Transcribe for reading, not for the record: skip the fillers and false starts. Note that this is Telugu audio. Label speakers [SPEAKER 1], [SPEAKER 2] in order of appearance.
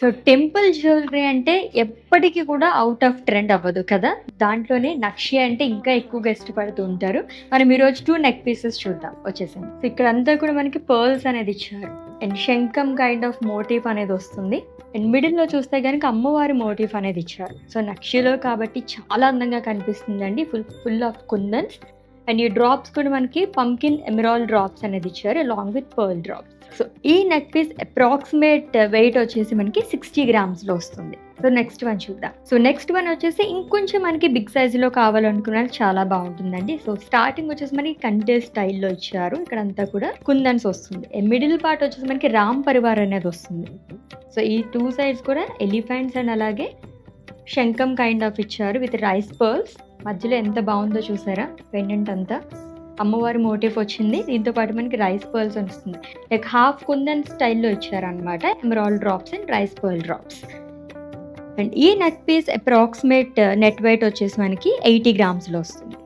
[SPEAKER 1] సో టెంపుల్ జ్యువెలరీ అంటే ఎప్పటికి కూడా ఔట్ ఆఫ్ ట్రెండ్ అవ్వదు కదా! దాంట్లోనే నక్షి అంటే ఇంకా ఎక్కువగా ఇష్టపడుతూ ఉంటారు. మనం ఈరోజు 2 నెక్ పీసెస్ చూద్దాం వచ్చేసాను. సో ఇక్కడంతా కూడా మనకి పర్ల్స్ అనేది ఇచ్చారు. అండ్ శంఖం కైండ్ ఆఫ్ మోటిఫ్ అనేది వస్తుంది. అండ్ మిడిల్‌లో చూస్తే గనుక అమ్మవారి మోటిఫ్ అనేది ఇచ్చారు. సో నక్షిలో కాబట్టి చాలా అందంగా కనిపిస్తుందండి. Full of kundans. అండ్ ఈ డ్రాప్స్ కూడా మనకి పంకిన్ ఎమరాల్డ్ డ్రాప్స్ అనేది ఇచ్చారు along with pearl drops. So ఈ నెక్ పీస్ అప్రాక్సిమేట్ వెయిట్ వచ్చేసి మనకి 60 గ్రామ్స్‌లో వస్తుంది. సో నెక్స్ట్ వన్ చూద్దాం. సో నెక్స్ట్ వన్ వచ్చేసి ఇంకొంచెం మనకి బిగ్ సైజ్‌లో కావాలనుకున్న వాళ్ళకి చాలా బాగుంటుందండి. సో స్టార్టింగ్ వచ్చేసి మనకి కంటే స్టైల్‌లో ఇచ్చారు. ఇక్కడంతా కూడా కుందన్స్ వస్తుంది. మిడిల్ పార్ట్ వచ్చేసి మనకి రామ్ పరివార్ అనేది వస్తుంది. సో ఈ 2 సైడ్స్ కూడా ఎలిఫెంట్స్ అండ్ అలాగే శంఖం కైండ్ ఆఫ్ ఇచ్చారు విత్ రైస్ పర్ల్స్. మధ్యలో ఎంత బాగుందో చూసారా పెండెంట్ అంతా. అమ్మవారి మోటిఫ్ వచ్చింది. దీంతో పాటు మనకి రైస్ పర్ల్స్ వస్తుంది. లైక్ హాఫ్ కుందన్ స్టైల్‌లో ఇచ్చారనమాట. Emerald drops and rice pearl drops. And ఈ neck piece approximate net weight వచ్చేసి మనకి 80 గ్రామ్స్‌లో వస్తుంది.